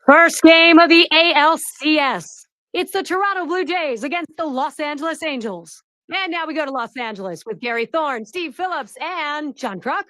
First game of the ALCS. It's the Toronto Blue Jays against the Los Angeles Angels. And now we go to Los Angeles with Gary Thorne, Steve Phillips, and John Kruk.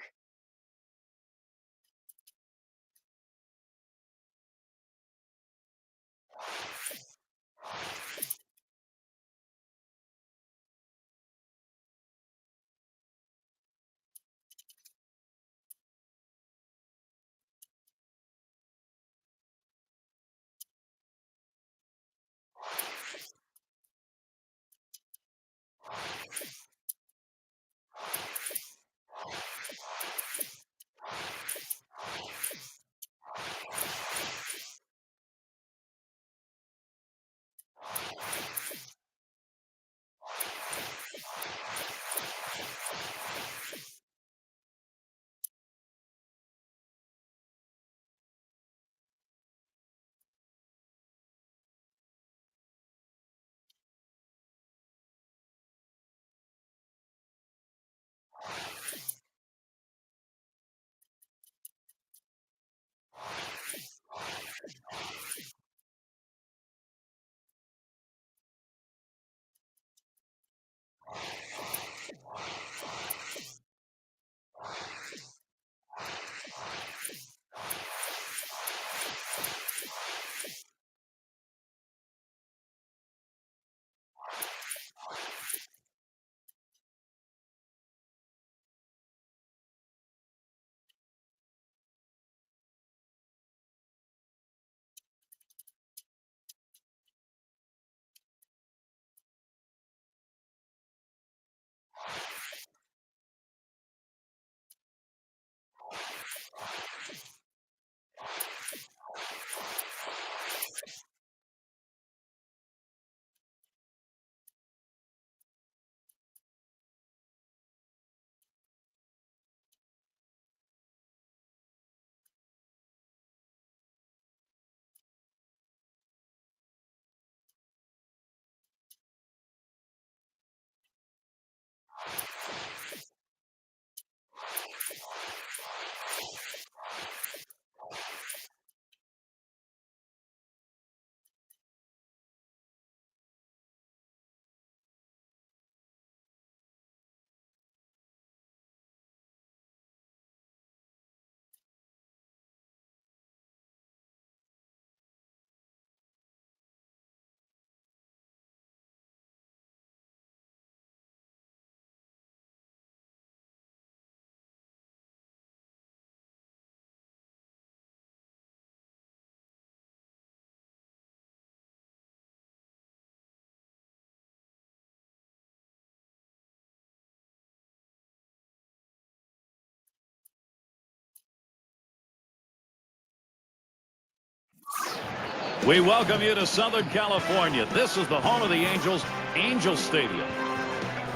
We welcome you to Southern California. This is the home of the Angels, Angel Stadium.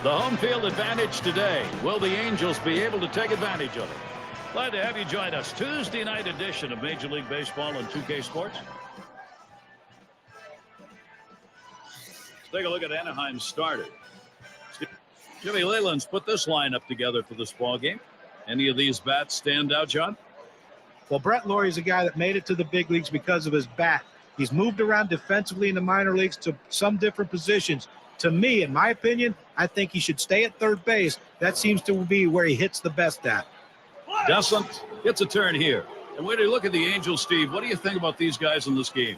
The home field advantage today. Will the Angels be able to take advantage of it? Glad to have you join us. Tuesday night edition of Major League Baseball on 2K Sports. Let's take a look at Anaheim's starter. Jimmy Leyland's put this lineup together for this ball game. Any of these bats stand out, John? Well, Brett Lawrie is a guy that made it to the big leagues because of his bat. He's moved around defensively in the minor leagues to some different positions. To me, in my opinion, I think he should stay at third base. That seems to be where he hits the best at. Descent gets a turn here. And when you look at the Angels, Steve, what do you think about these guys in this game?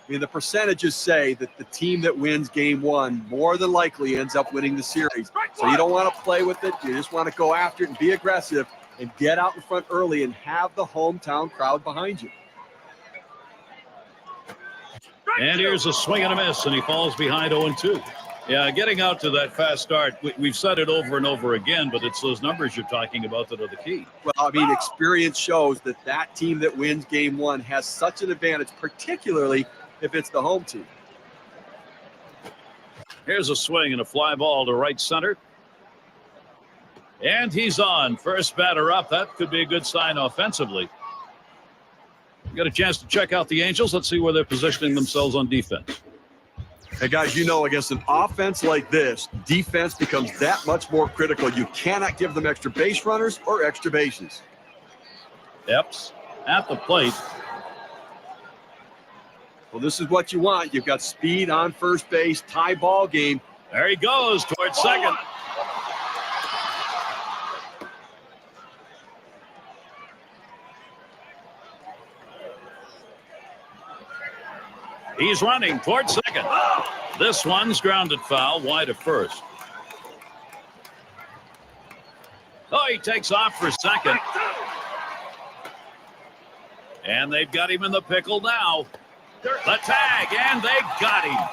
I mean, the percentages say that the team that wins game one more than likely ends up winning the series. So you don't want to play with it. You just want to go after it and be aggressive and get out in front early and have the hometown crowd behind you. And here's a swing and a miss, and he falls behind 0-2. Yeah, getting out to that fast start, we've said it over and over again, but it's those numbers you're talking about that are the key. Well, I mean, experience shows that team that wins game one has such an advantage, particularly if it's the home team. Here's a swing and a fly ball to right center. And he's on. First batter up. That could be a good sign offensively. Got a chance to check out the Angels. Let's see where they're positioning themselves on defense. Hey, guys, you know, against an offense like this, defense becomes that much more critical. You cannot give them extra base runners or extra bases. Epps at the plate. Well, this is what you want. You've got speed on first base, tie ball game. There he goes towards second. He's running towards second. This one's grounded foul wide of first. Oh, he takes off for second. And they've got him in the pickle now. The tag, and they got him.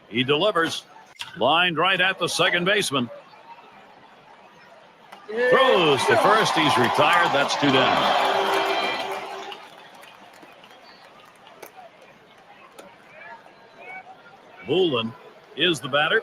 He delivers. Lined right at the second baseman. Throws to first. He's retired. That's 2 down. Bullen is the batter.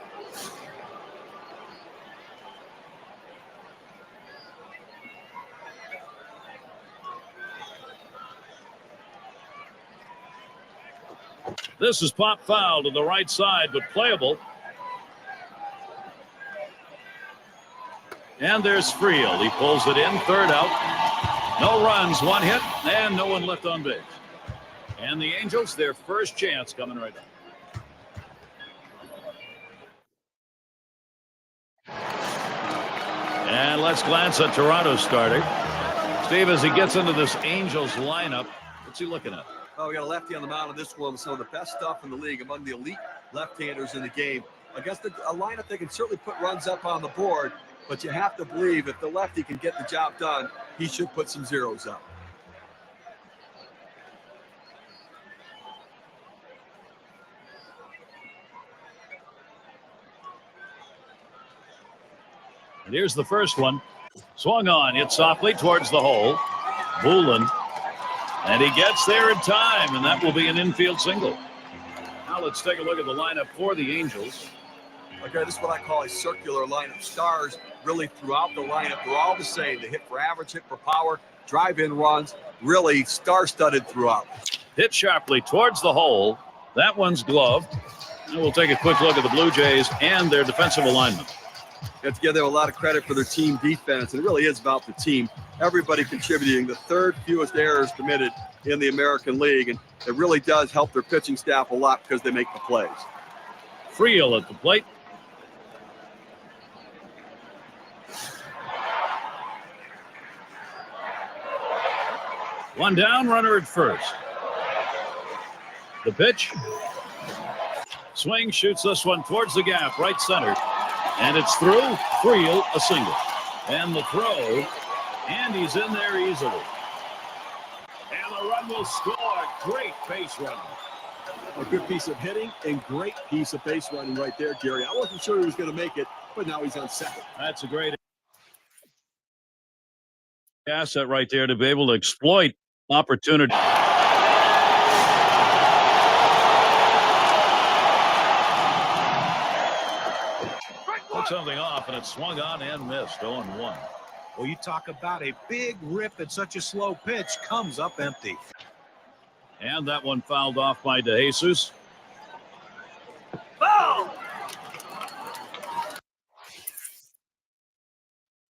This is pop foul to the right side, but playable. And there's Friel. He pulls it in, third out. No runs, 1 hit, and no one left on base. And the Angels, their first chance coming right up. And let's glance at Toronto's starter. Steve, as he gets into this Angels lineup, what's he looking at? Oh, we got a lefty on the mound in this one with some of the best stuff in the league, among the elite left-handers in the game. Against a lineup that can certainly put runs up on the board, but you have to believe if the lefty can get the job done, he should put some zeros up. And here's the first one. Swung on, hit softly towards the hole. Bullen. And he gets there in time, and that will be an infield single. Now let's take a look at the lineup for the Angels. Okay, this is what I call a circular lineup. Stars really throughout the lineup. They're all the same. They hit for average, hit for power, drive-in runs, really star-studded throughout. Hit sharply towards the hole. That one's gloved. And we'll take a quick look at the Blue Jays and their defensive alignment. You have to give them a lot of credit for their team defense, and it really is about the team. Everybody contributing, the third fewest errors committed in the American League, and it really does help their pitching staff a lot because they make the plays. Friel at the plate. One down, runner at first. The pitch. Swing, shoots this one towards the gap, right center. And it's through. Friel, a single. And the throw. And he's in there easily. And the run will score. Great base running. A good piece of hitting and great piece of base running right there, Jerry. I wasn't sure he was going to make it, but now he's on second. That's a great asset right there to be able to exploit opportunity. Took something off, and it swung on and missed. 0-1. Well, you talk about a big rip at such a slow pitch, comes up empty. And that one fouled off by DeJesus. Oh!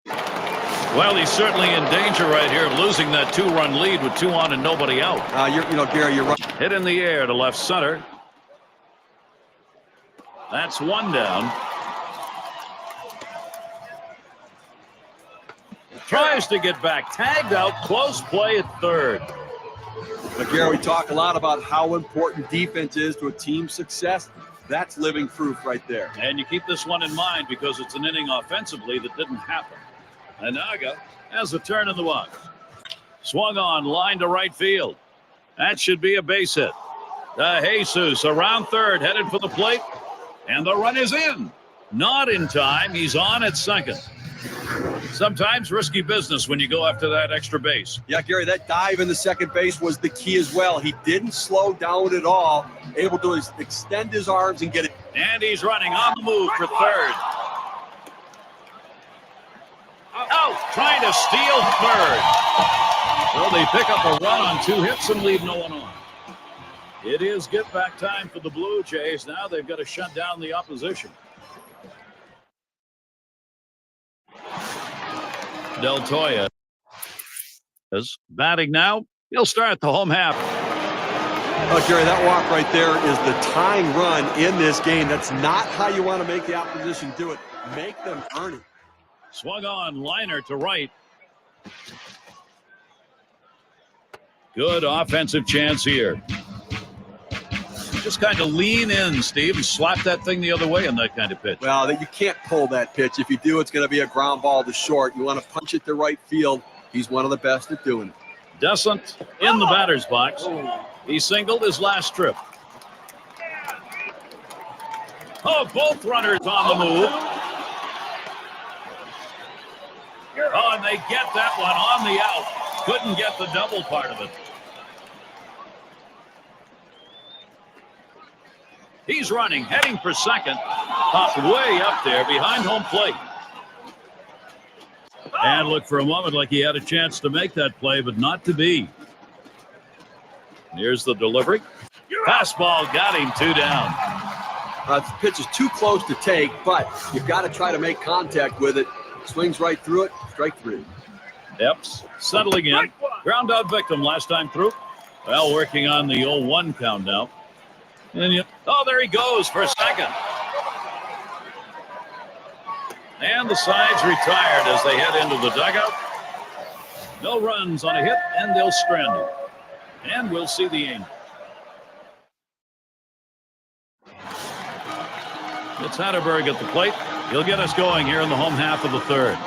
Well, he's certainly in danger right here of losing that 2-run lead with 2 on and nobody out. Gary, you're right. Hit in the air to left center. That's 1 down. Tries to get back. Tagged out. Close play at third. But Gary, we talk a lot about how important defense is to a team's success. That's living proof right there. And you keep this one in mind because it's an inning offensively that didn't happen. Anaga has a turn in the box. Swung on, line to right field. That should be a base hit. DeJesus around third, headed for the plate. And the run is in. Not in time. He's on at second. Sometimes risky business when you go after that extra base. Yeah, Gary, that dive in the second base was the key as well. He didn't slow down at all, able to extend his arms and get it. And he's running on the move for third. Out, trying to steal third. Well, they pick up a run on 2 hits and leave no one on. It is get-back time for the Blue Jays. Now they've got to shut down the opposition. Del Toya. Is batting now. He'll start the home half. Oh, Gary, that walk right there is the tying run in this game. That's not how you want to make the opposition do it. Make them earn it. Swung on, liner to right. Good offensive chance here. Just kind of lean in, Steve, and slap that thing the other way on that kind of pitch. Well, you can't pull that pitch. If you do, it's going to be a ground ball to short. You want to punch it to right field. He's one of the best at doing it. Descent in the batter's box. He singled his last trip. Oh, both runners on the move. Oh, and they get that one on the out. Couldn't get the double part of it. He's running, heading for second. Popped way up there behind home plate. And looked for a moment like he had a chance to make that play, but not to be. Here's the delivery. Fastball got him 2 down. The pitch is too close to take, but you've got to try to make contact with it. Swings right through it, strike 3. Epps settling in. Ground out victim last time through. Well, working on the 0-1 count now. And there he goes for second. And the side's retired as they head into the dugout. No runs on a hit, and they'll strand it. And we'll see the Angels. It's Hatterberg at the plate. He'll get us going here in the home half of the third.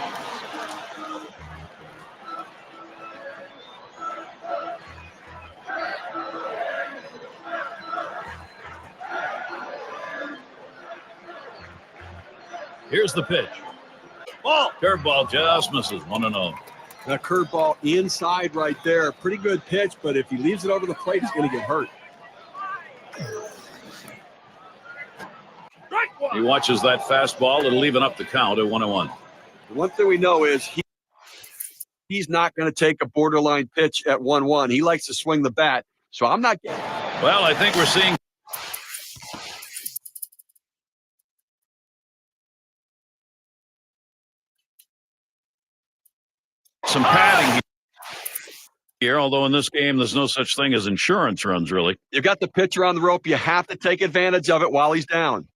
Here's the pitch. Ball. Curveball just misses. 1-0. That curveball inside right there. Pretty good pitch, but if he leaves it over the plate, he's going to get hurt. He watches that fastball. It'll even up the count at 1-1. The one thing we know is he's not going to take a borderline pitch at 1-1. He likes to swing the bat, so I'm not getting. Well, I think we're seeing some padding here, although in this game there's no such thing as insurance runs, really. You've got the pitcher on the rope. You have to take advantage of it while he's down.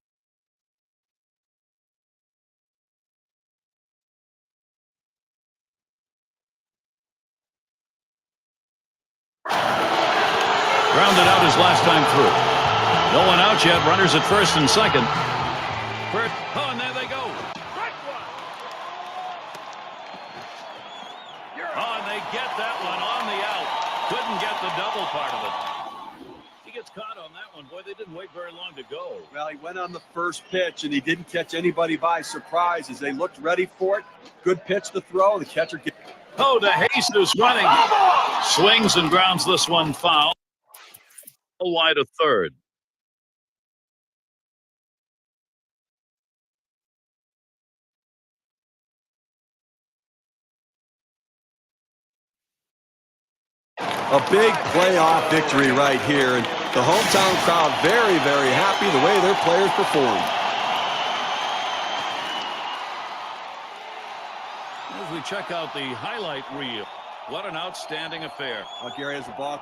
Grounded out his last time through. No one out yet. Runners at first and second. Oh, and there they go. Oh, and they get that one on the out. Couldn't get the double part of it. He gets caught on that one. Boy, they didn't wait very long to go. Well, he went on the first pitch, and he didn't catch anybody by surprise as they looked ready for it. Good pitch to throw. The catcher gets. Oh, DeJesus running. Swings and grounds this one foul. Wide of third. A big playoff victory right here, and the hometown crowd very, very happy the way their players performed. As we check out the highlight reel, what an outstanding affair. Gary has the ball.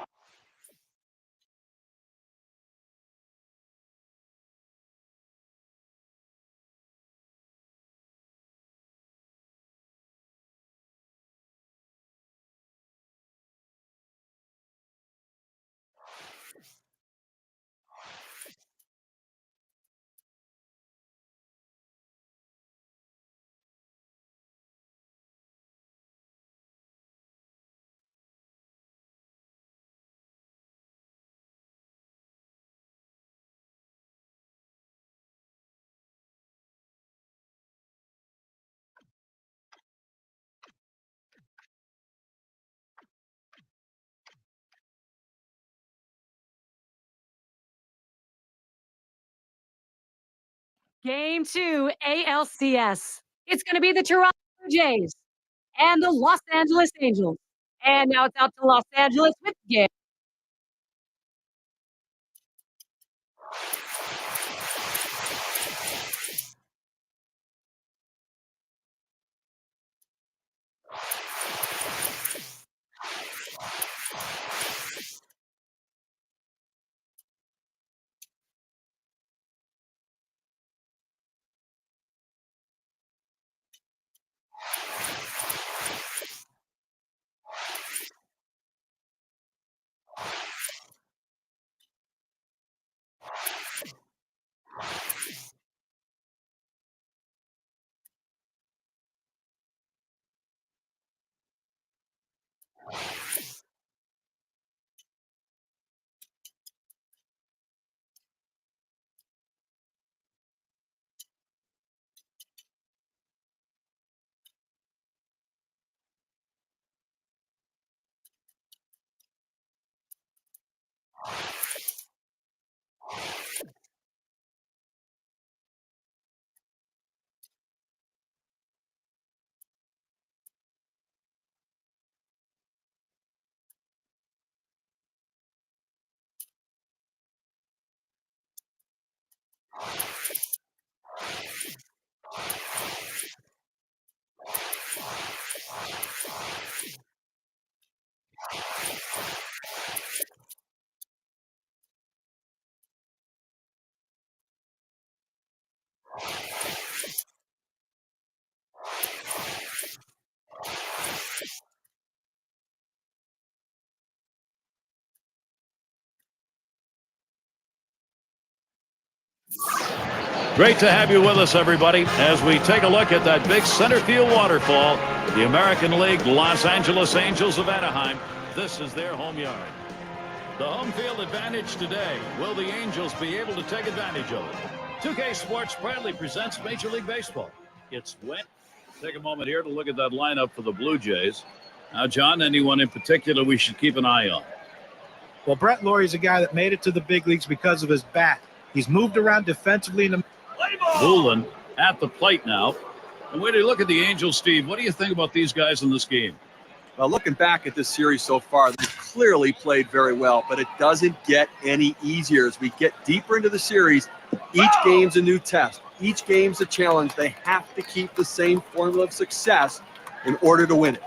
Game 2, ALCS. It's going to be the Toronto Blue Jays and the Los Angeles Angels. And now it's out to Los Angeles with Gary. Great to have you with us, everybody, as we take a look at that big center field waterfall. The American League Los Angeles Angels of Anaheim. This is their home yard. The home field advantage today. Will the Angels be able to take advantage of it? 2K Sports proudly presents Major League Baseball. It's wet. Take a moment here to look at that lineup for the Blue Jays. Now, John, anyone in particular we should keep an eye on? Well, Brett Lawrie's a guy that made it to the big leagues because of his bat. He's moved around defensively in the Bullen at the plate now. And when you look at the Angels, Steve, what do you think about these guys in this game? Well, looking back at this series so far, they've clearly played very well, but it doesn't get any easier as we get deeper into the series. Each game's a new test. Each game's a challenge. They have to keep the same formula of success in order to win it.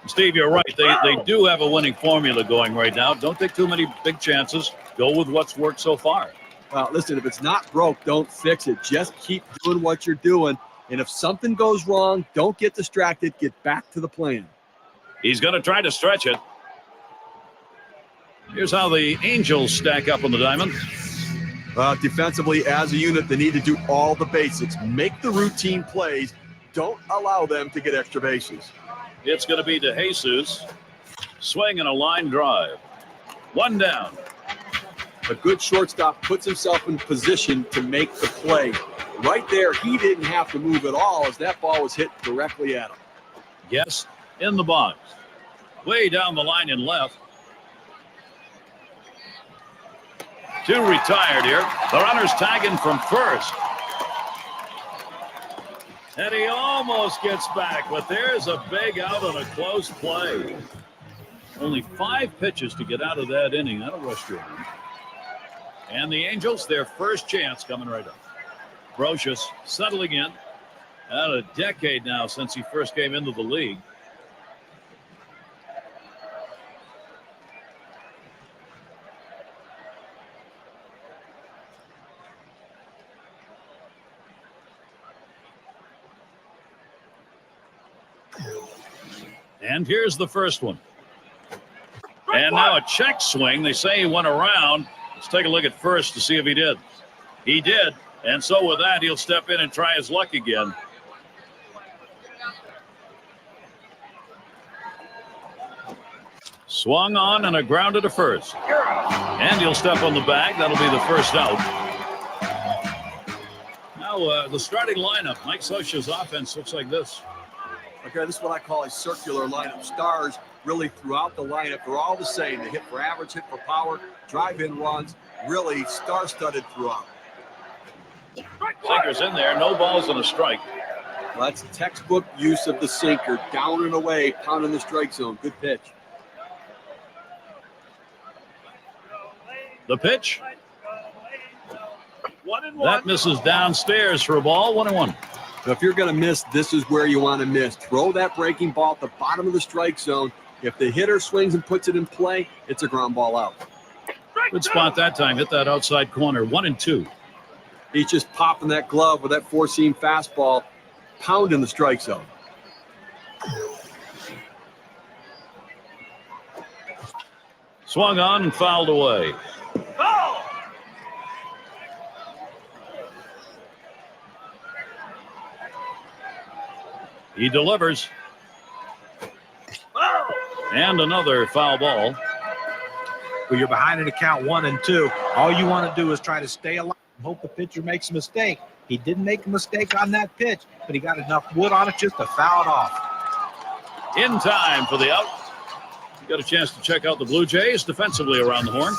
Steve, you're right. They do have a winning formula going right now. Don't take too many big chances. Go with what's worked so far. Well, listen, if it's not broke, don't fix it. Just keep doing what you're doing. And if something goes wrong, don't get distracted. Get back to the plan. He's going to try to stretch it. Here's how the Angels stack up on the diamond. Defensively, as a unit, they need to do all the basics. Make the routine plays. Don't allow them to get extra bases. It's going to be to Jesus. Swing and a line drive. One down. A good shortstop puts himself in position to make the play. Right there, he didn't have to move at all as that ball was hit directly at him. Yes, in the box. Way down the line in left. Two retired here. The runner's tagging from first. And he almost gets back, but there's a big out on a close play. Only 5 pitches to get out of that inning. That'll rush you. And the Angels, their first chance coming right up. Brocious settling in. About a decade now since he first came into the league. And here's the first one. And now a check swing. They say he went around. Let's take a look at first to see if he did. He did. And so with that, he'll step in and try his luck again. Swung on and a ground to first. And he'll step on the bag. That'll be the first out. Now the starting lineup. Mike Scioscia's offense looks like this. Okay, this is what I call a circular lineup. Stars really throughout the lineup. They're all the same. They hit for average, hit for power, drive-in runs. Really star-studded throughout. Sinker's in there. No balls and a strike. Well, that's textbook use of the sinker. Down and away, pounding the strike zone. Good pitch. The pitch. That misses downstairs for a ball. 1-1. So if you're going to miss, this is where you want to miss. Throw that breaking ball at the bottom of the strike zone. If the hitter swings and puts it in play, it's a ground ball out. Good spot that time. Hit that outside corner. 1-2. He's just popping that glove with that four-seam fastball, pounding the strike zone. Swung on and fouled away. He delivers. And another foul ball. Well, you're behind in the count 1-2. All you want to do is try to stay alive and hope the pitcher makes a mistake. He didn't make a mistake on that pitch, but he got enough wood on it just to foul it off. In time for the out. You got a chance to check out the Blue Jays defensively around the horn.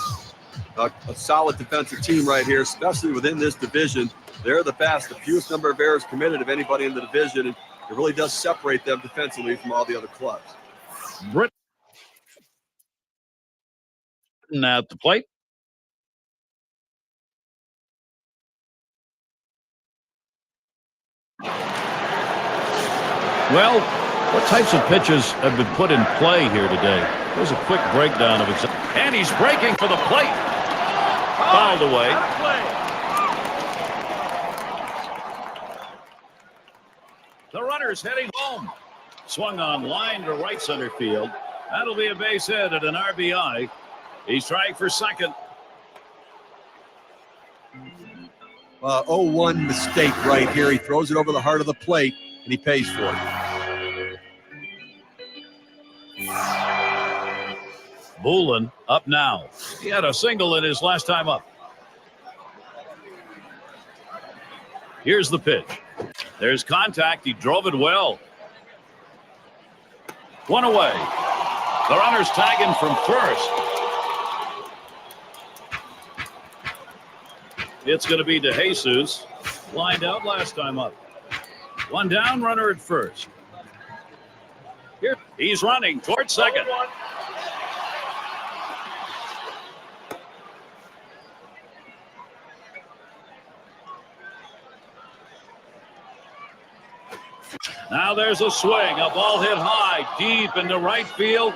A solid defensive team right here, especially within this division. They're the best, the fewest number of errors committed of anybody in the division, and it really does separate them defensively from all the other clubs. Britton at the plate. Well, what types of pitches have been put in play here today? There's a quick breakdown of it. And he's breaking for the plate. Fouled away. The runner's heading home. Swung on line to right center field. That'll be a base hit and an RBI. He's trying for second. 0-1 mistake right here. He throws it over the heart of the plate, and he pays for it. Bullen up now. He had a single in his last time up. Here's the pitch. There's contact. He drove it well. One away. The runner's tagging from first. It's going to be DeJesus. Lined out last time up. One down, runner at first. Here he's running towards second. Now there's a swing. A ball hit high, deep into right field.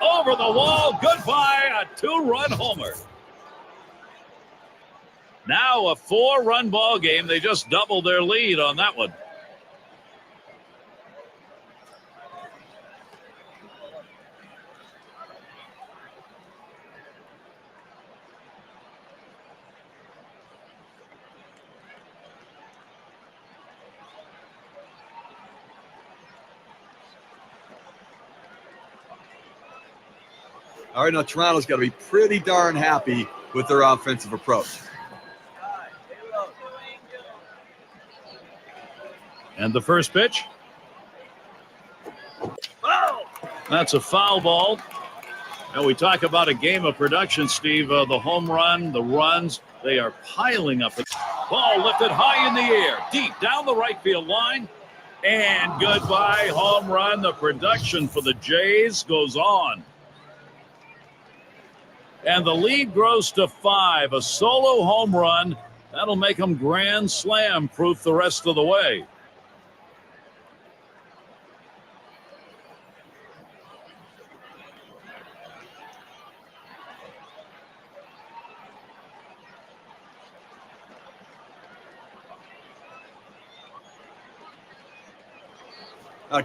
Over the wall. Goodbye. A 2-run homer. Now a 4-run ball game. They just doubled their lead on that one. All right, now Toronto's got to be pretty darn happy with their offensive approach. And the first pitch. That's a foul ball. And we talk about a game of production, Steve. The home run, the runs, they are piling up. Ball lifted high in the air, deep down the right field line. And goodbye, home run. The production for the Jays goes on. And the lead grows to 5. A solo home run. That'll make them grand slam proof the rest of the way.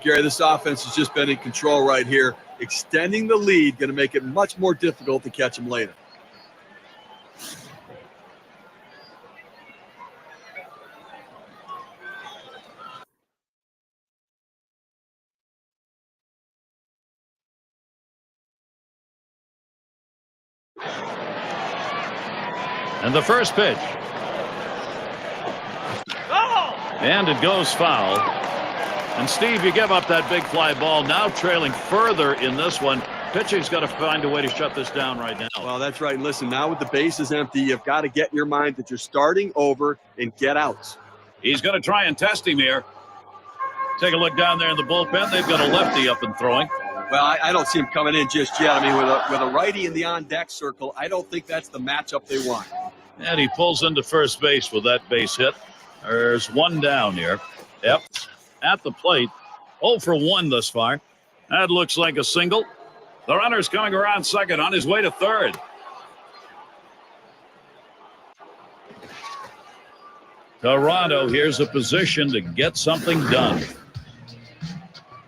Gary, this offense has just been in control right here. Extending the lead, going to make it much more difficult to catch them later. And the first pitch. And it goes foul. And Steve, you give up that big fly ball. Now trailing further in this one. Pitching's got to find a way to shut this down right now. Well, that's right. Listen, now with the bases empty, you've got to get in your mind that you're starting over and get outs. He's going to try and test him here. Take a look down there in the bullpen. They've got a lefty up and throwing. Well, I don't see him coming in just yet. I mean, with a righty in the on-deck circle, I don't think that's the matchup they want. And he pulls into first base with that base hit. There's one down here. Yep. At the plate. 0 for 1 thus far. That looks like a single. The runner's coming around second on his way to third. Toronto, here's a position to get something done.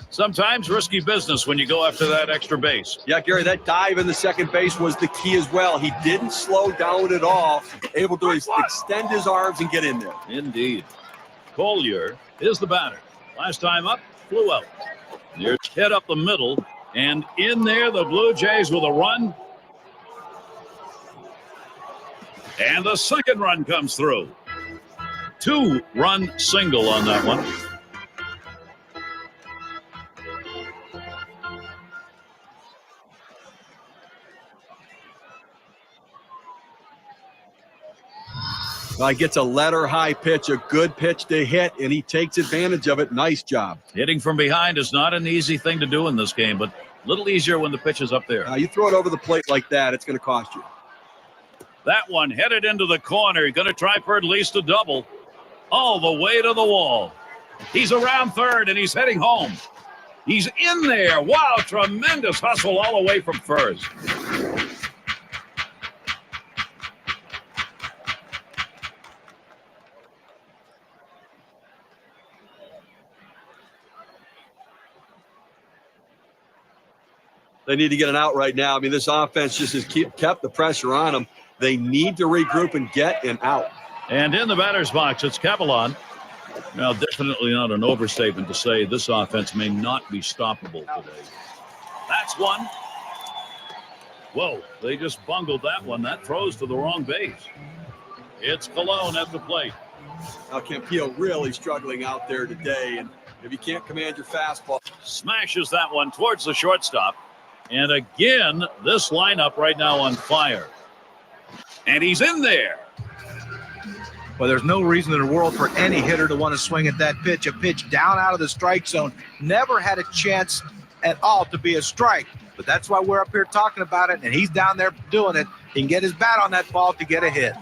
Sometimes risky business when you go after that extra base. Yeah, Gary, that dive in the second base was the key as well. He didn't slow down at all, able to extend his arms and get in there. Indeed. Collier is the batter. Last time up, flew out. There's hit up the middle, and in there the Blue Jays with a run. And the second run comes through. 2-run single on that one. He gets a letter high pitch, a good pitch to hit, and he takes advantage of it. Nice job. Hitting from behind is not an easy thing to do in this game, but a little easier when the pitch is up there. You throw it over the plate like that, it's going to cost you. That one headed into the corner. Going to try for at least a double. All the way to the wall. He's around third, and he's heading home. He's in there. Wow, tremendous hustle all the way from first. They need to get an out right now. I mean, this offense just has kept the pressure on them. They need to regroup and get an out. And in the batter's box, it's Capelon. Now, definitely not an overstatement to say this offense may not be stoppable today. That's one. Whoa, they just bungled that one. That throws to the wrong base. It's Colon at the plate. Now, Campillo really struggling out there today, and if you can't command your fastball. Smashes that one towards the shortstop. And again, this lineup right now on fire. And he's in there. Well, there's no reason in the world for any hitter to want to swing at that pitch. A pitch down out of the strike zone. Never had a chance at all to be a strike. But that's why we're up here talking about it, and he's down there doing it. He can get his bat on that ball to get a hit.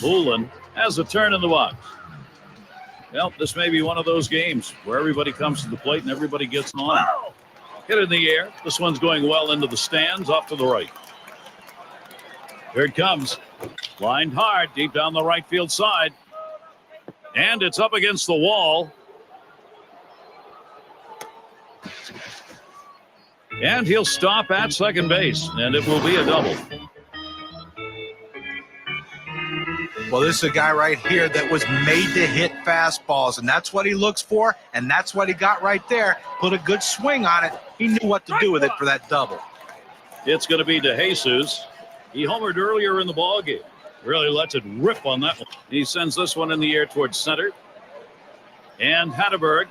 Moulin has a turn in the box. Well, this may be one of those games where everybody comes to the plate and everybody gets on. Hit in the air. This one's going well into the stands, off to the right. Here it comes. Lined hard, deep down the right field side. And it's up against the wall. And he'll stop at second base, and it will be a double. Well, this is a guy right here that was made to hit fastballs, and that's what he looks for, and that's what he got right there. Put a good swing on it. He knew what to do with it for that double. It's going to be DeJesus. He homered earlier in the ballgame. Really lets it rip on that one. He sends this one in the air towards center. And Hatterberg.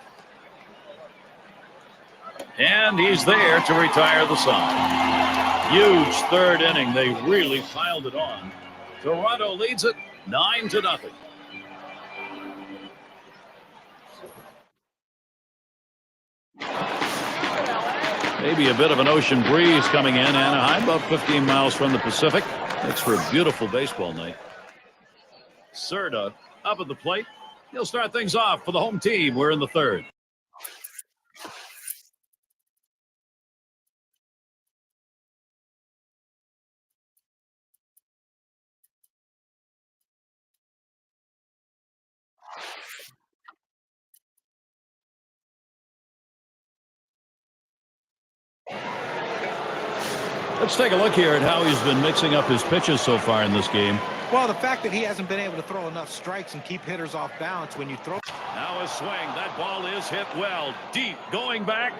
And he's there to retire the side. Huge third inning. They really piled it on. Toronto leads it 9-0. Maybe a bit of an ocean breeze coming in. Anaheim, about 15 miles from the Pacific. Makes for a beautiful baseball night. Serta up at the plate. He'll start things off for the home team. We're in the third. Let's take a look here at how he's been mixing up his pitches so far in this game. Well, the fact that he hasn't been able to throw enough strikes and keep hitters off balance when you throw. Now a swing. That ball is hit well. Deep. Going back.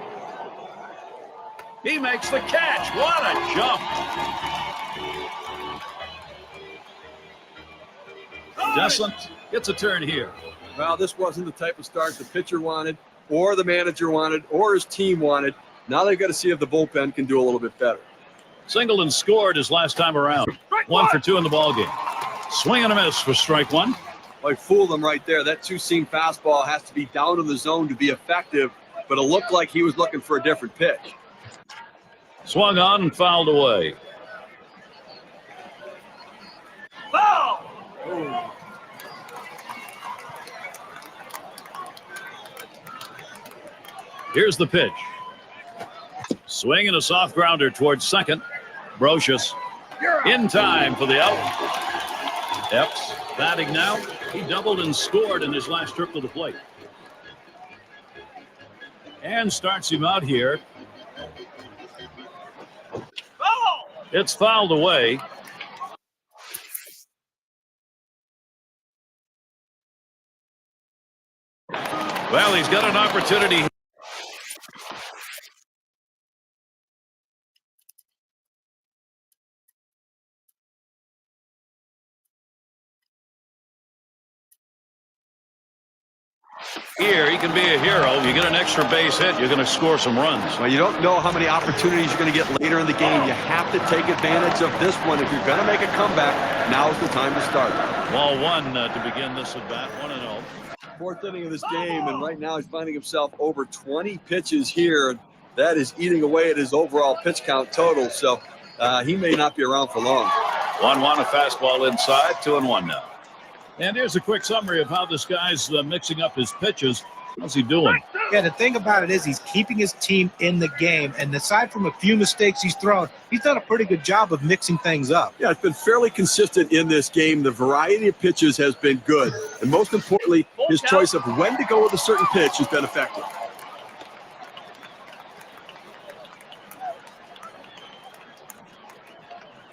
He makes the catch. What a jump. Descent gets a turn here. Well, this wasn't the type of start the pitcher wanted, or the manager wanted, or his team wanted. Now they've got to see if the bullpen can do a little bit better. Singleton scored his last time around. 1 for 2 in the ballgame. Swing and a miss for strike one. I fooled him right there. That two-seam fastball has to be down in the zone to be effective, but it looked like he was looking for a different pitch. Swung on and fouled away. Foul! Here's the pitch. Swing and a soft grounder towards second. Brocious in time for the out. Epps batting now. He doubled and scored in his last trip to the plate. And starts him out here. It's fouled away. Well, he's got an opportunity. Here, he can be a hero. You get an extra base hit, you're going to score some runs. Well, you don't know how many opportunities you're going to get later in the game. You have to take advantage of this one. If you're going to make a comeback, now's the time to start. Ball one to begin this at bat, 1-0. Fourth inning of this game, and right now he's finding himself over 20 pitches here. That is eating away at his overall pitch count total, so he may not be around for long. 1-1, a fastball inside, 2-1 now. And here's a quick summary of how this guy's mixing up his pitches. How's he doing? Yeah, the thing about it is he's keeping his team in the game. And aside from a few mistakes he's thrown, he's done a pretty good job of mixing things up. Yeah, it's been fairly consistent in this game. The variety of pitches has been good. And most importantly, his choice of when to go with a certain pitch has been effective.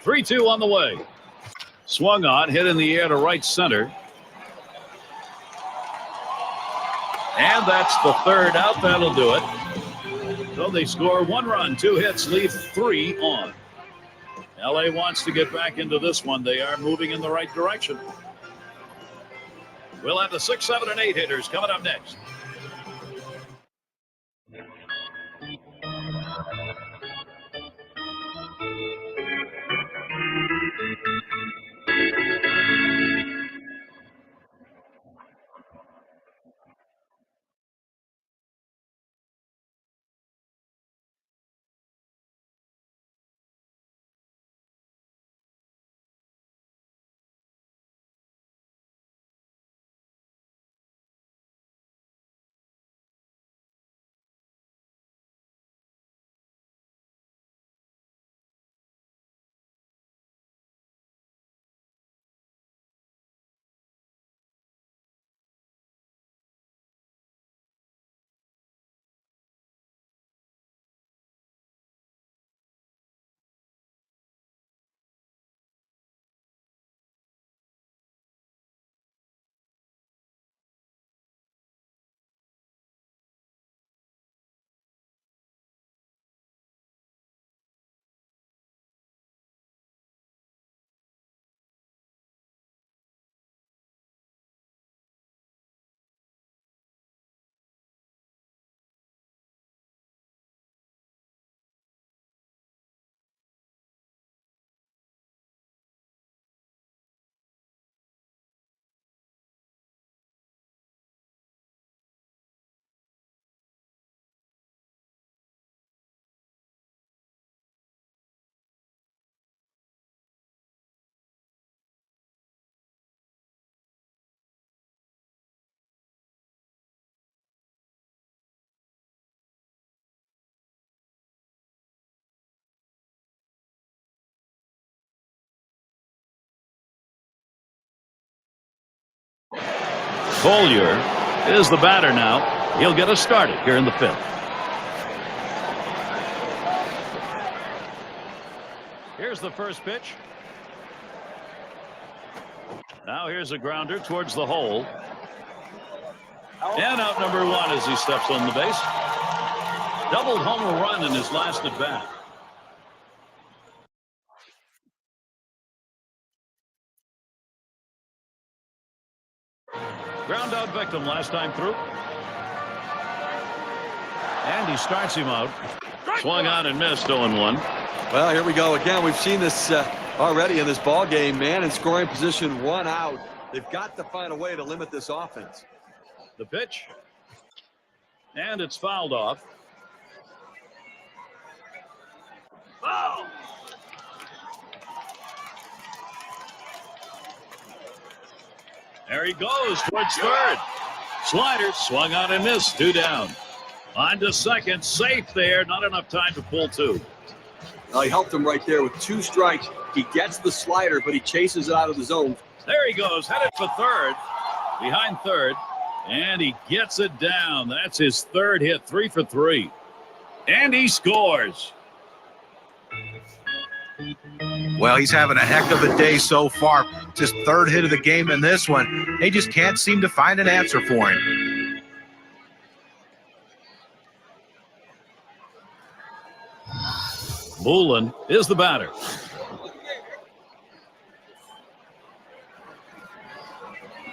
Three-two on the way. Swung on, hit in the air to right center. And that's the third out. That'll do it. So they score 1 run, 2 hits, leave 3 on. LA wants to get back into this one. They are moving in the right direction. We'll have the 6, 7, and 8 hitters coming up next. Collier is the batter now. He'll get us started here in the 5th. Here's the first pitch. Now here's a grounder towards the hole. And out number 1 as he steps on the base. Doubled home run in his last at bat. Ground out victim last time through. And he starts him out. Swung on and missed 0-1. Well, here we go again. We've seen this already in this ball game. Man in scoring position, 1 out. They've got to find a way to limit this offense. The pitch. And it's fouled off. Foul. There he goes towards third. Slider swung on and missed. 2 down. On to second. Safe there. Not enough time to pull 2. Well, he helped him right there with 2 strikes. He gets the slider, but he chases it out of the zone. There he goes. Headed for third. Behind third. And he gets it down. That's his 3rd hit. 3 for 3. And he scores. Well, he's having a heck of a day so far. It's his 3rd hit of the game in this one. They just can't seem to find an answer for him. Moulin is the batter.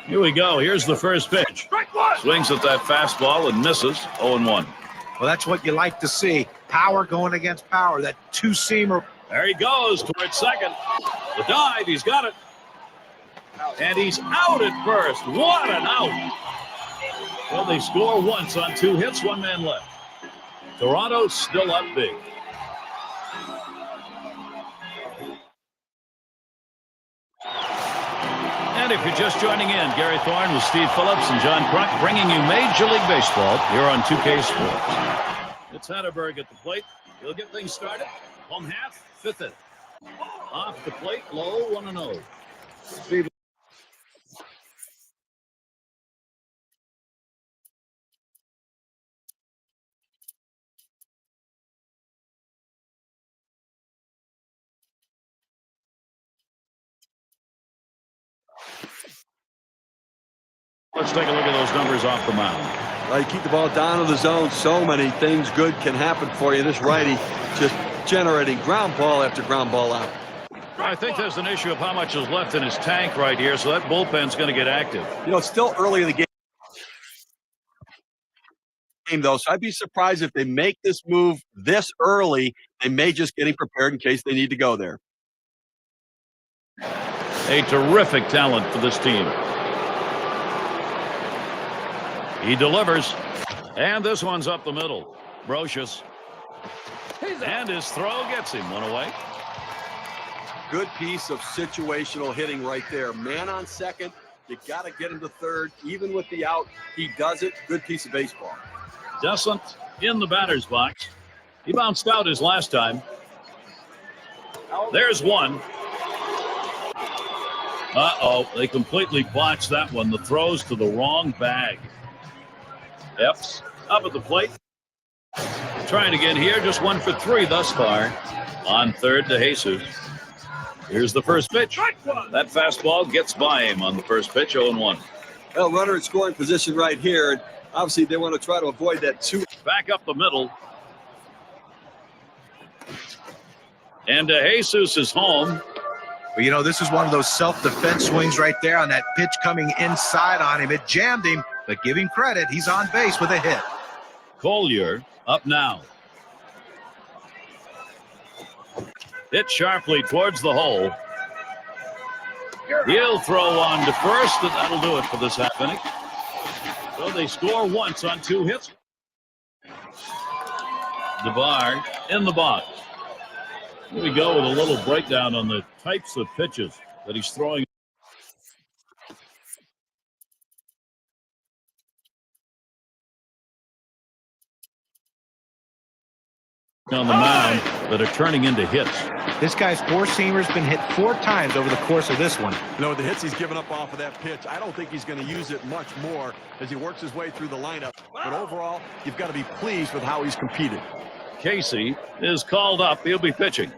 Here we go. Here's the first pitch. Swings at that fastball and misses. 0-1. Well, that's what you like to see. Power going against power. That 2-seamer. There he goes towards second. The dive, he's got it. And he's out at first. What an out. Well, they score once on 2 hits, 1 man left. Toronto still up big. And And if you're just joining in, Gary Thorne with Steve Phillips and John Kruk bringing you Major League Baseball here on 2K Sports. It's Hatterberg at the plate. He'll get things started. Home half, fifth inning. Off the plate, low, 1-0. Steve. Let's take a look at those numbers off the mound. You keep the ball down in the zone. So many things good can happen for you. This righty just generating ground ball after ground ball out. I think there's an issue of how much is left in his tank right here, so that bullpen's going to get active. You know, it's still early in the game, though, so I'd be surprised if they make this move this early. They may just getting prepared in case they need to go there. A terrific talent for this team. He delivers, and this one's up the middle. Brocious. And his throw gets him one away. Good piece of situational hitting right there. Man on second, you got to get him to third. Even with the out, he does it. Good piece of baseball. Descent in the batter's box. He bounced out his last time. There's one. Uh-oh, they completely botched that one. The throw's to the wrong bag. Epps up at the plate. Trying again here, just 1 for 3 thus far. On third to Jesus. Here's the first pitch. That fastball gets by him on the first pitch, 0-1. Well, runner in scoring position right here. Obviously, they want to try to avoid that 2. Back up the middle. And Jesus is home. Well, you know, this is one of those self-defense swings right there on that pitch coming inside on him. It jammed him, but give him credit. He's on base with a hit. Collier up now. Hit sharply towards the hole. He'll throw on to first, and that'll do it for this half inning. So they score once on 2 hits. DeVar in the box. Here we go with a little breakdown on the types of pitches that he's throwing. On the mound that are turning into hits. This guy's four-seamer's been hit 4 times over the course of this one. You know, the hits he's given up off of that pitch, I don't think he's going to use it much more as he works his way through the lineup. But overall, you've got to be pleased with how he's competed. Casey is called up. He'll be pitching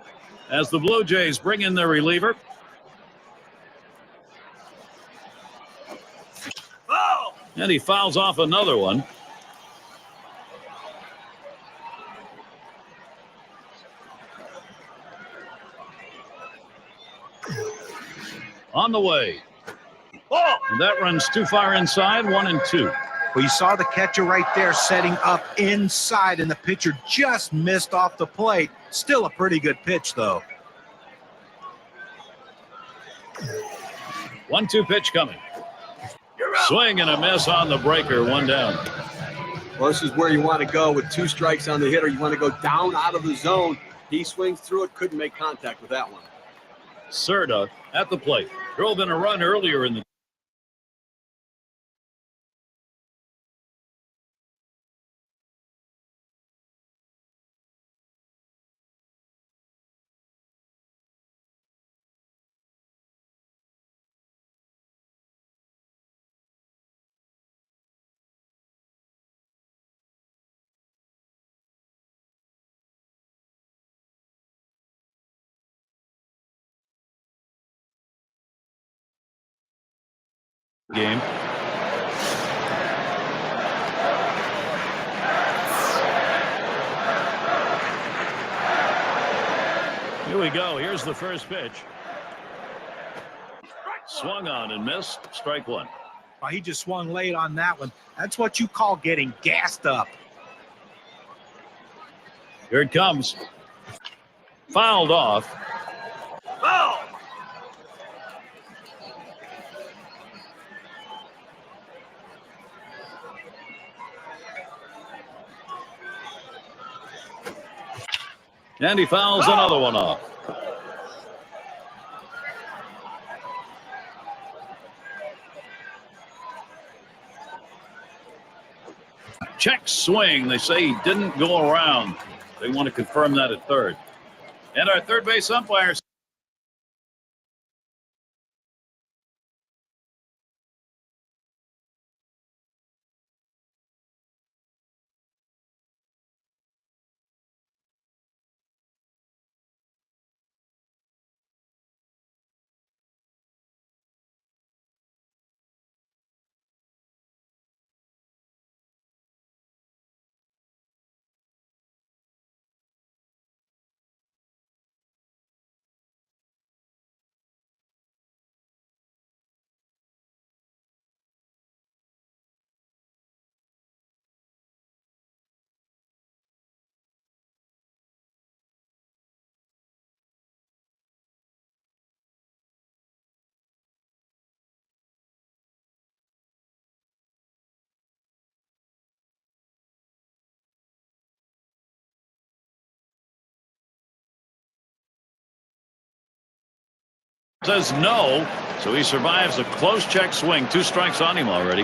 as the Blue Jays bring in their reliever. And he fouls off another one. On the way. And that runs too far inside, 1-2. Well, you saw the catcher right there setting up inside, and the pitcher just missed off the plate. Still a pretty good pitch, though. 1-2 pitch coming. Swing and a miss on the breaker, 1 down. Well, this is where you want to go with 2 strikes on the hitter. You want to go down out of the zone. He swings through it, couldn't make contact with that one. Serta at the plate. Drove in a run earlier in the game. Here we go. Here's the first pitch. Swung on and missed. Strike 1. Oh, he just swung late on that one. That's what you call getting gassed up. Here it comes. Fouled off. Oh! And he fouls another one off. Check swing. They say he didn't go around. They want to confirm that at third. And our third base umpire says no, so he survives a close check swing. 2 strikes on him already.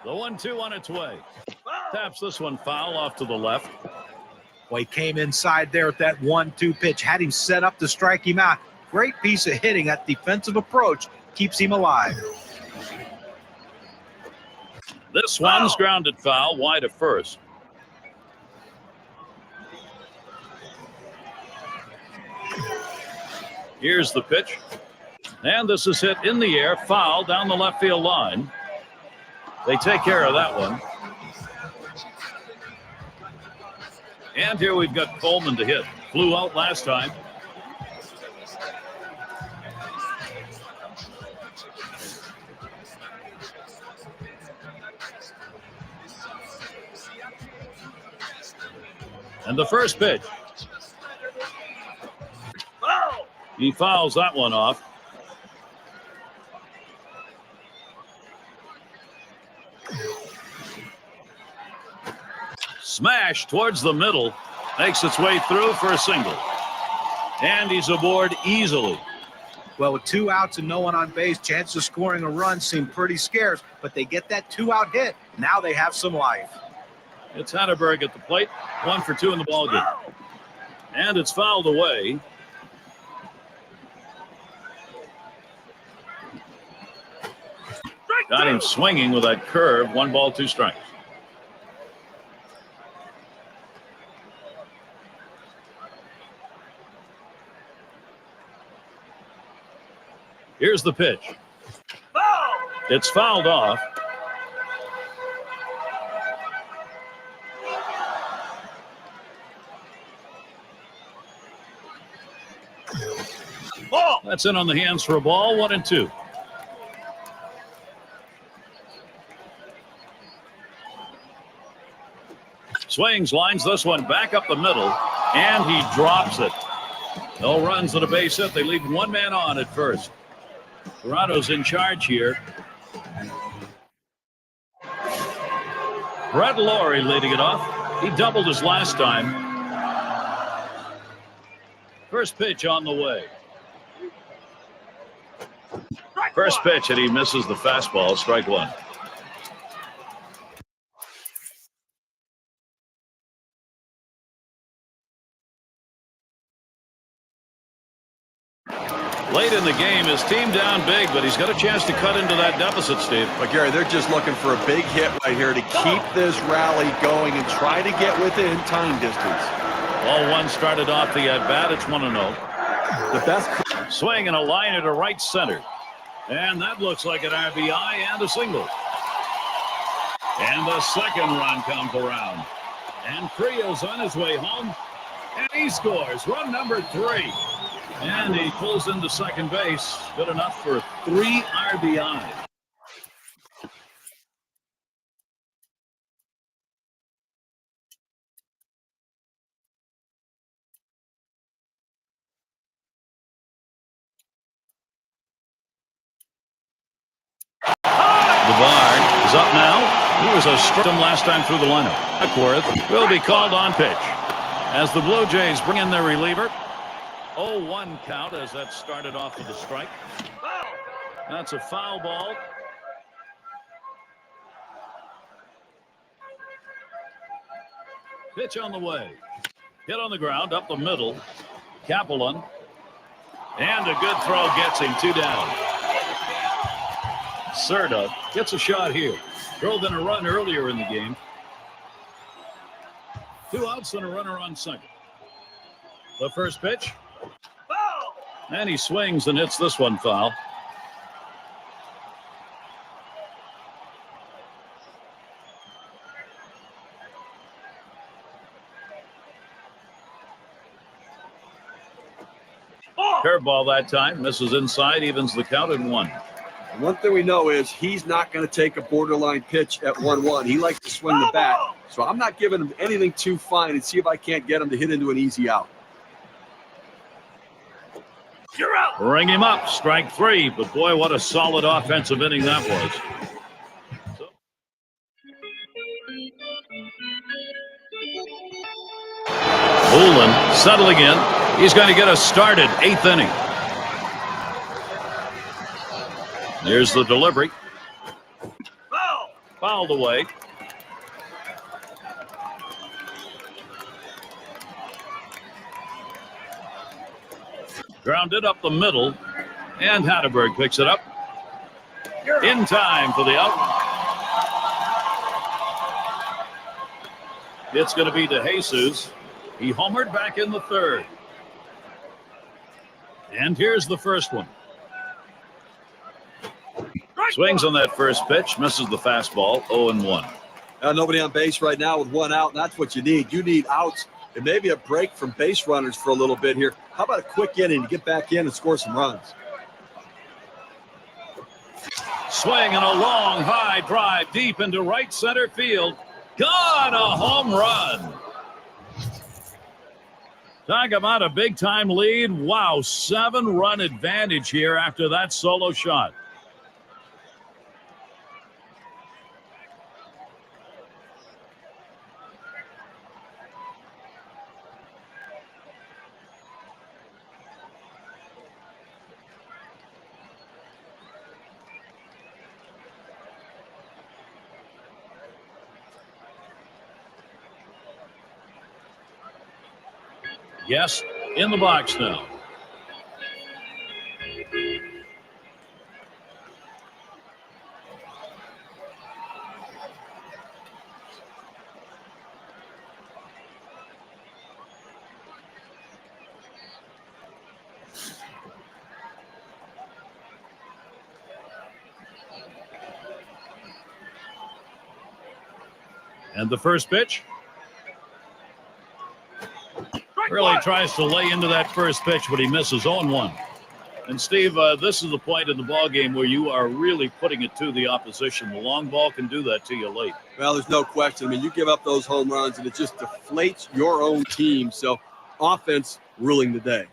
The 1-2 on its way. Taps this one foul off to the left. Well, he came inside there with that 1-2 pitch, had him set up to strike him out. Great piece of hitting. That defensive approach keeps him alive. This one's grounded foul wide of first. Here's the pitch. And this is hit in the air, foul down the left field line. They take care of that one. And here we've got Coleman to hit. Flew out last time. And the first pitch. He fouls that one off. Smash towards the middle. Makes its way through for a single. And he's aboard easily. Well, with 2 outs and no one on base, chances of scoring a run seem pretty scarce, but they get that 2-out hit. Now they have some life. It's Hatterberg at the plate. 1 for 2 in the ballgame. And it's fouled away. Got him swinging with that curve. 1 ball, 2 strikes. Here's the pitch. It's fouled off. That's in on the hands for a ball. 1-2. Swings, lines this one back up the middle, and he drops it. No runs at a base hit. They leave 1 man on at first. Toronto's in charge here. Brett Laurie leading it off. He doubled his last time. First pitch on the way. First pitch, and he misses the fastball. Strike 1. Late in the game, his team down big, but he's got a chance to cut into that deficit, Steve. But Gary, they're just looking for a big hit right here to keep this rally going and try to get within time distance. Ball 1 started off the at-bat. It's 1-0. The best swing and a liner to right center. And that looks like an RBI and a single. And the second run comes around. And Crio's on his way home. And he scores run number 3. And he pulls into second base. Good enough for 3 RBI. Bard is up now. He was a strike last time through the lineup. Duckworth will be called on pitch as the Blue Jays bring in their reliever. 0-1 count as that started off with a strike. That's a foul ball. Pitch on the way. Hit on the ground up the middle. Kaplan. And a good throw gets him 2 down. Serta gets a shot here. Drove in a run earlier in the game. 2 outs and a runner on second. The first pitch. And he swings and hits this one foul. Curveball that time. Misses inside. Evens the count at 1. One thing we know is he's not going to take a borderline pitch at 1-1. He likes to swing the bat. So I'm not giving him anything too fine and see if I can't get him to hit into an easy out. You're out. Bring him up. Strike 3. But boy, what a solid offensive inning that was. Bullen settling in. He's going to get us started. 8th inning. Here's the delivery. Fouled away. Grounded up the middle. And Hatterberg picks it up. In time for the out. It's going to be DeJesus. He homered back in the 3rd. And here's the first one. Swings on that first pitch, misses the fastball, 0-1. Nobody on base right now with 1 out, and that's what you need. You need outs and maybe a break from base runners for a little bit here. How about a quick inning to get back in and score some runs? Swing and a long, high drive deep into right center field. Gone, a home run. Talk about a big-time lead. Wow, 7-run advantage here after that solo shot. Yes, in the box now. And the first pitch. Really tries to lay into that first pitch, but he misses 0-1. And Steve, this is the point in the ball game where you are really putting it to the opposition. The long ball can do that to you late. Well, there's no question. I mean, you give up those home runs, and it just deflates your own team. So, offense ruling the day.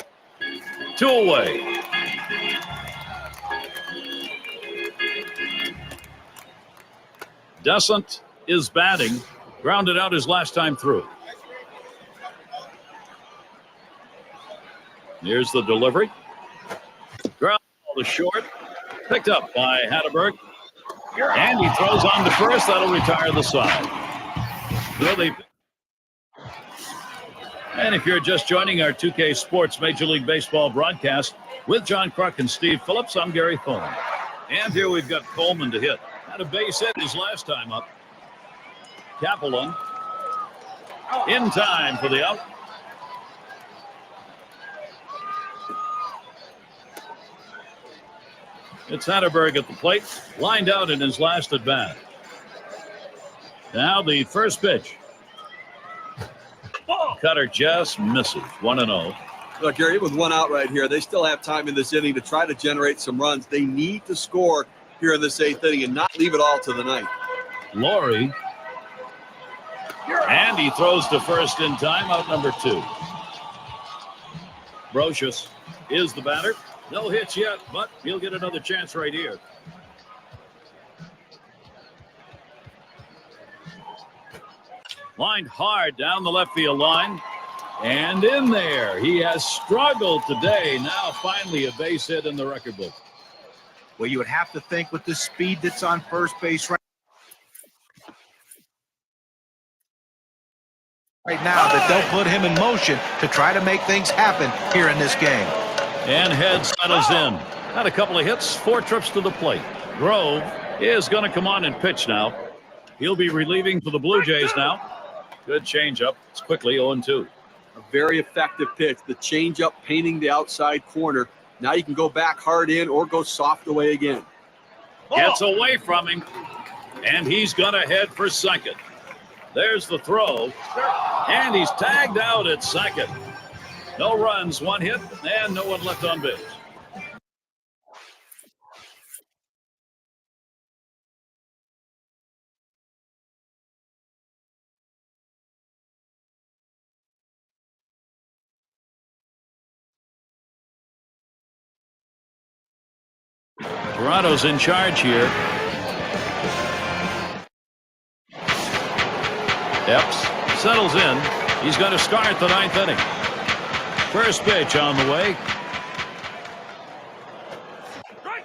2 away. Descent is batting. Grounded out his last time through. Here's the delivery. Ground ball to short. Picked up by Hatterberg. And he throws on to first. That'll retire the side. Really. And if you're just joining our 2K Sports Major League Baseball broadcast with John Kruk and Steve Phillips, I'm Gary Thorne. And here we've got Coleman to hit. Had a base hit his last time up. Kaplan in time for the out. It's Hatterberg at the plate, lined out in his last at bat. Now the first pitch. Cutter just misses. 1-0. Look, Gary, with 1 out right here, they still have time in this inning to try to generate some runs. They need to score here in this 8th inning and not leave it all to the ninth. Laurie. And he throws to first in time, out number 2. Brocious is the batter. No hits yet, but he'll get another chance right here. Lined hard down the left field line. And in there, he has struggled today. Now finally a base hit in the record book. Well, you would have to think with the speed that's on first base right now that they'll put him in motion to try to make things happen here in this game. And Head settles in. Had a couple of hits, 4 trips to the plate. Grove is going to come on and pitch now. He'll be relieving for the Blue Jays now. Good changeup. It's quickly 0-2. A very effective pitch. The changeup painting the outside corner. Now you can go back hard in or go soft away again. Gets away from him, and he's going to head for second. There's the throw, and he's tagged out at second. No runs, 1 hit, and no one left on base. Toronto's in charge here. Epps settles in. He's going to start the 9th inning. First pitch on the way.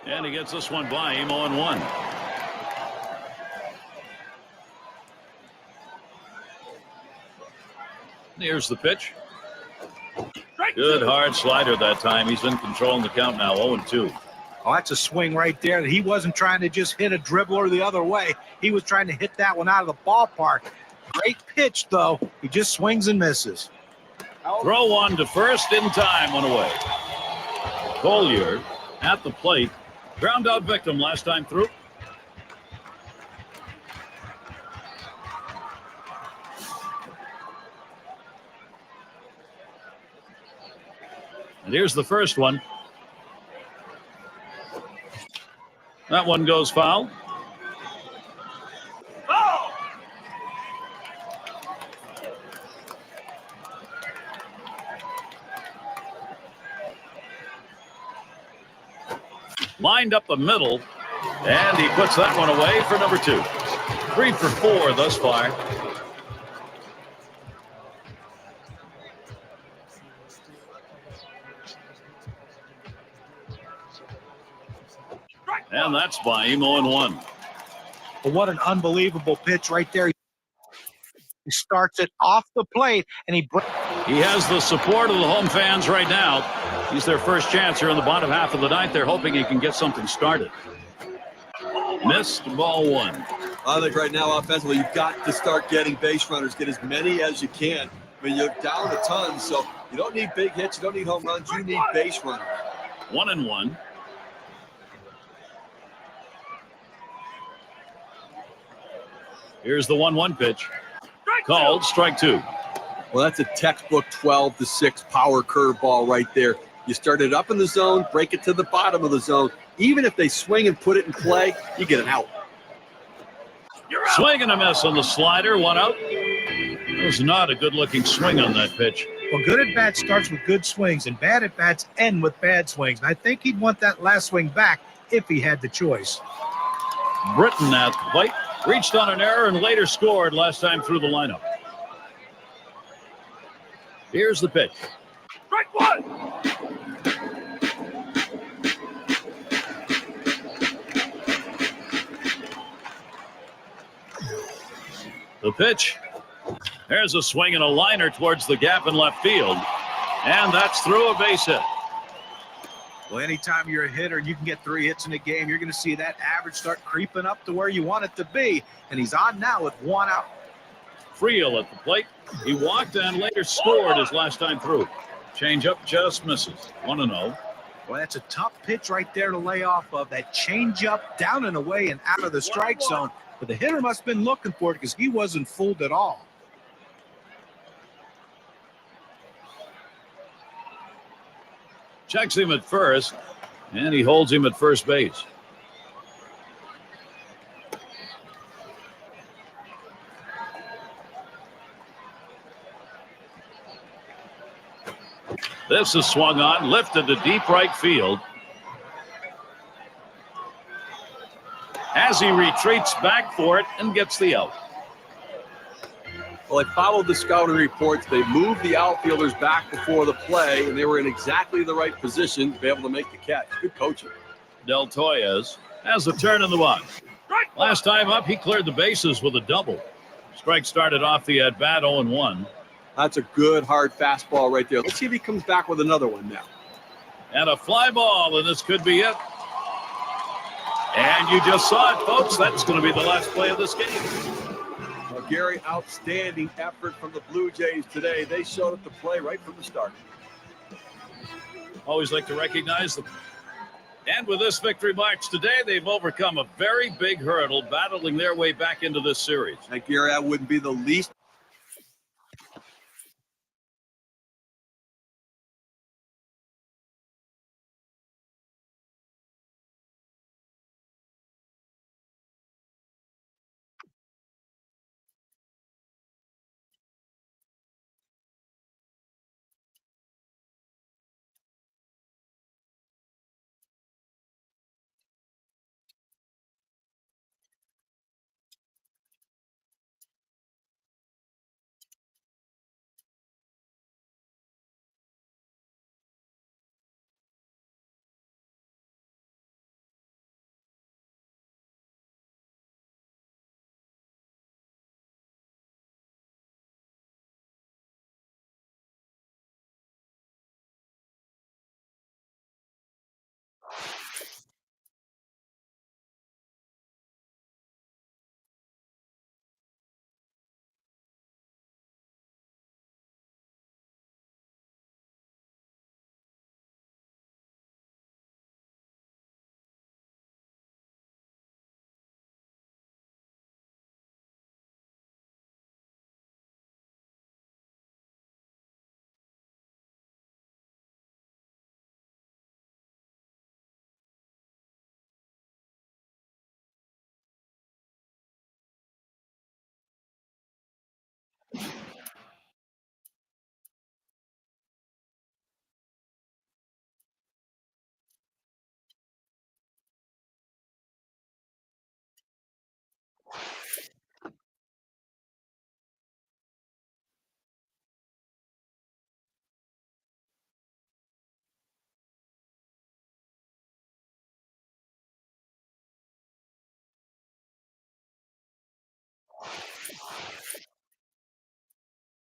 And he gets this one by him, 0-1. Here's the pitch. Good hard slider that time. He's in control in the count now, 0-2. Oh, that's a swing right there. He wasn't trying to just hit a dribbler the other way. He was trying to hit that one out of the ballpark. Great pitch, though. He just swings and misses. Throw one to first in time, 1 away. Collier at the plate. Ground out victim last time through. And here's the first one. That one goes foul. Lined up the middle, and he puts that one away for number 2. 3 for 4 thus far. And that's by him, 0-1. But what an unbelievable pitch right there. He starts it off the plate, and he has the support of the home fans right now. He's their first chance here in the bottom half of the 9th. They're hoping he can get something started. Missed, ball 1. I think right now offensively, you've got to start getting base runners. Get as many as you can. I mean, you're down a ton, so you don't need big hits. You don't need home runs. You need base runners. 1-1. Here's the 1-1 pitch. Called strike 2. Well, that's a textbook 12-6 power curveball right there. You start it up in the zone, break it to the bottom of the zone. Even if they swing and put it in play, you get an out. Swing and a miss on the slider. 1 out. It was not a good-looking swing on that pitch. Well, good at-bat starts with good swings, and bad at-bats end with bad swings. And I think he'd want that last swing back if he had the choice. Britton at the plate. Reached on an error and later scored last time through the lineup. Here's the pitch. Strike 1. The pitch. There's a swing and a liner towards the gap in left field. And that's through a base hit. Well, anytime you're a hitter and you can get 3 hits in a game, you're going to see that average start creeping up to where you want it to be. And he's on now with 1 out. Friel at the plate. He walked and later scored his last time through. Changeup just misses. 1-0. Well, that's a tough pitch right there to lay off of. That changeup down and away and out of the strike zone. But the hitter must have been looking for it because he wasn't fooled at all. Checks him at first, and he holds him at first base. This is swung on, lifted to deep right field. As he retreats back for it and gets the out. Well, I followed the scouting reports. They moved the outfielders back before the play, and they were in exactly the right position to be able to make the catch. Good coaching. Del Toyes has the turn in the box. Last time up, he cleared the bases with a double. Strike started off the at-bat 0-1. That's a good, hard fastball right there. Let's see if he comes back with another one now. And a fly ball, and this could be it. And you just saw it, folks. That's going to be the last play of this game. Well, Gary, outstanding effort from the Blue Jays today. They showed up to play right from the start. Always like to recognize them. And with this victory march today, they've overcome a very big hurdle, battling their way back into this series. And Gary, I wouldn't be the least